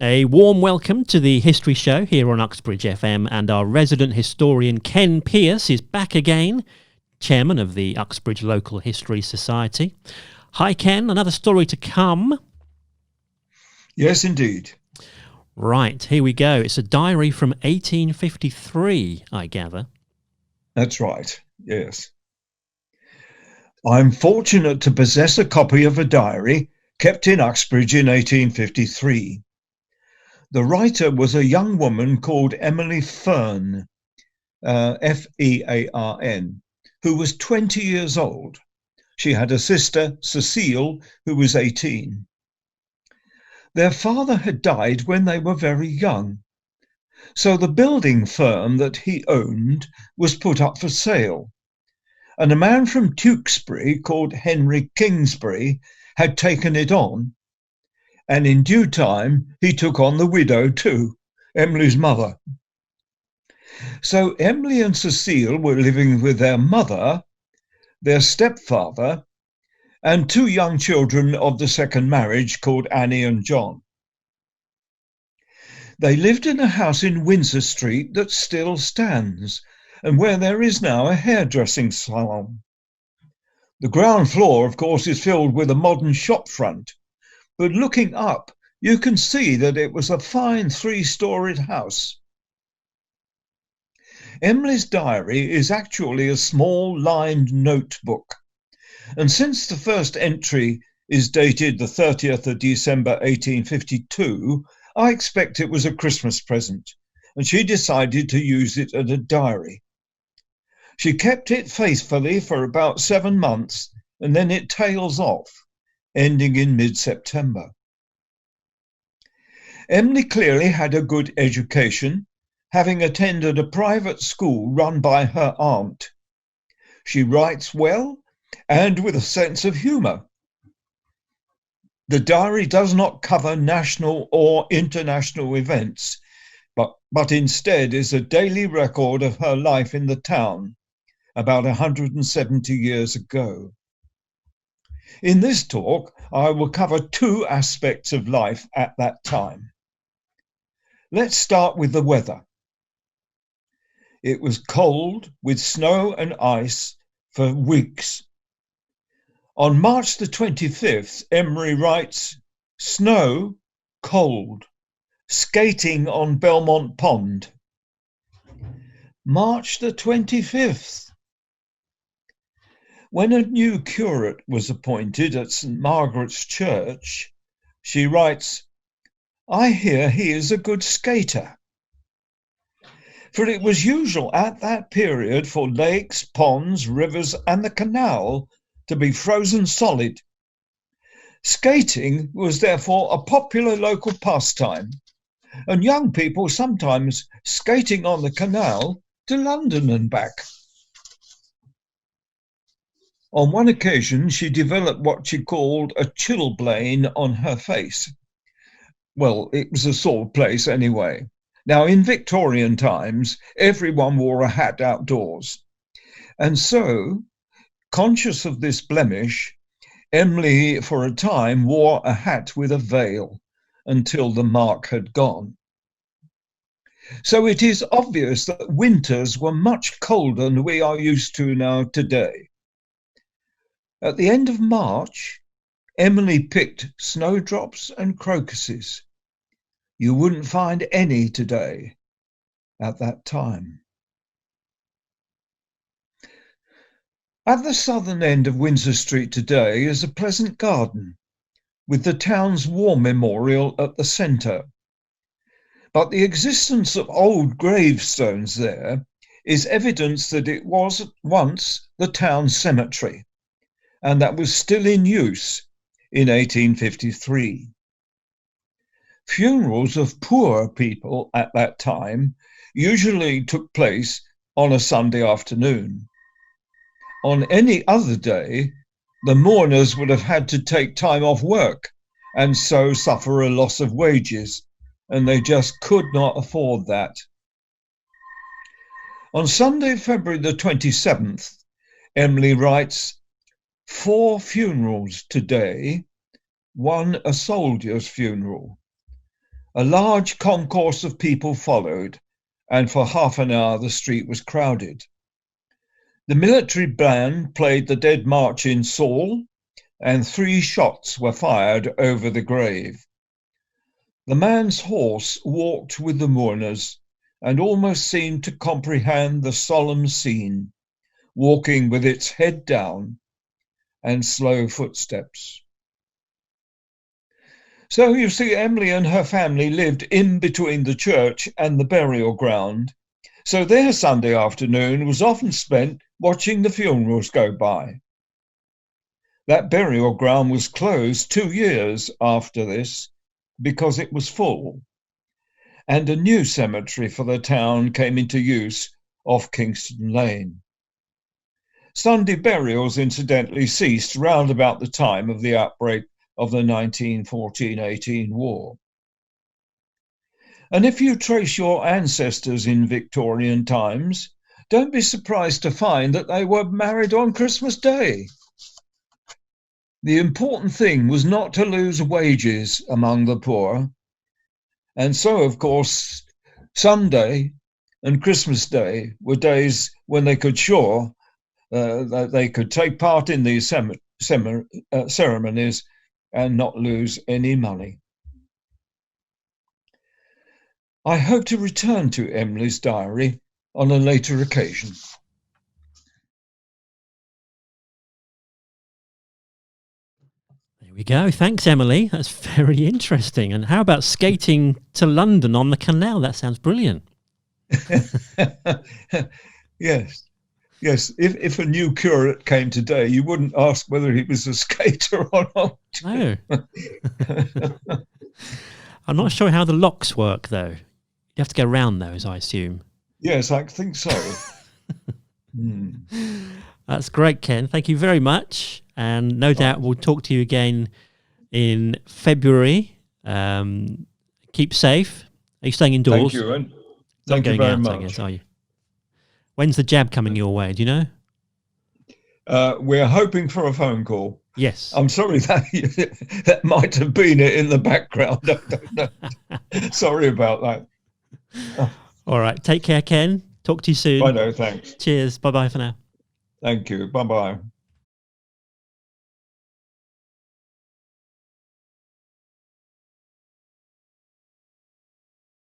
A warm welcome to the History Show here on Uxbridge FM, and our resident historian Ken Pearce is back again, chairman of the Uxbridge Local History Society. Hi Ken, another story to come. Yes, indeed. Right, here we go. It's a diary from 1853, I gather. That's right, yes. I'm fortunate to possess a copy of a diary kept in Uxbridge in 1853. The writer was a young woman called Emily Fearn, Fearn, who was 20 years old. She had a sister, Cecile, who was 18. Their father had died when they were very young, so the building firm that he owned was put up for sale, and a man from Tewkesbury called Henry Kingsbury had taken it on, and in due time he took on the widow too, Emily's mother. So Emily and Cecile were living with their mother, their stepfather, and two young children of the second marriage called Annie and John. They lived in a house in Windsor Street that still stands, and where there is now a hairdressing salon. The ground floor, of course, is filled with a modern shop front, but looking up, you can see that it was a fine three-storied house. Emily's diary is actually a small lined notebook, and since the first entry is dated the 30th of December 1852, I expect it was a Christmas present, and she decided to use it as a diary. She kept it faithfully for about 7 months, and then it tails off, ending in mid-September. Emily clearly had a good education, having attended a private school run by her aunt. She writes well and with a sense of humour. The diary does not cover national or international events, but instead is a daily record of her life in the town about 170 years ago. In this talk, I will cover two aspects of life at that time. Let's start with the weather. It was cold with snow and ice for weeks. On March the 25th, Emery writes, "Snow, cold, skating on Belmont Pond." March the 25th. When a new curate was appointed at St. Margaret's Church, she writes, "I hear he is a good skater." For it was usual at that period for lakes, ponds, rivers, and the canal to be frozen solid. Skating was therefore a popular local pastime, and young people sometimes skating on the canal to London and back. On one occasion, she developed what she called a chilblain on her face. Well, it was a sore place anyway. Now, in Victorian times, everyone wore a hat outdoors. And so, conscious of this blemish, Emily, for a time, wore a hat with a veil until the mark had gone. So it is obvious that winters were much colder than we are used to now today. At the end of March, Emily picked snowdrops and crocuses. You wouldn't find any today at that time. At the southern end of Windsor Street today is a pleasant garden with the town's war memorial at the centre. But the existence of old gravestones there is evidence that it was once the town cemetery, and that was still in use in 1853. Funerals of poor people at that time usually took place on a Sunday afternoon. On any other day, the mourners would have had to take time off work and so suffer a loss of wages, and they just could not afford that. On Sunday, February the 27th, Emily writes, 4 funerals today, one a soldier's funeral. A large concourse of people followed, and for half an hour the street was crowded. The military band played the Dead March in Saul, and 3 shots were fired over the grave. The man's horse walked with the mourners and almost seemed to comprehend the solemn scene, walking with its head down and slow footsteps. So you see, Emily and her family lived in between the church and the burial ground, so their Sunday afternoon was often spent watching the funerals go by. That burial ground was closed 2 years after this because it was full, and a new cemetery for the town came into use off Kingston Lane. Sunday burials incidentally ceased round about the time of the outbreak of the 1914-18 war. And if you trace your ancestors in Victorian times, don't be surprised to find that they were married on Christmas Day. The important thing was not to lose wages among the poor. And so, of course, Sunday and Christmas Day were days when they could that they could take part in these ceremonies and not lose any money. I hope to return to Emily's diary on a later occasion. There we go. Thanks, Emily. That's very interesting. And how about skating to London on the canal? That sounds brilliant. Yes. If a new curate came today, you wouldn't ask whether he was a skater or not. No. I'm not sure how the locks work, though. You have to go around those, I assume. Yes, I think so. That's great, Ken. Thank you very much. And no doubt we'll talk to you again in February. Keep safe. Are you staying indoors? Thank you, and thank you very much. I guess, are you? When's the jab coming your way? Do you know? We're hoping for a phone call. Yes. I'm sorry that might have been it in the background. I don't know. Sorry about that. All right. Take care, Ken. Talk to you soon. Bye now. Thanks. Cheers. Bye-bye for now. Thank you. Bye-bye.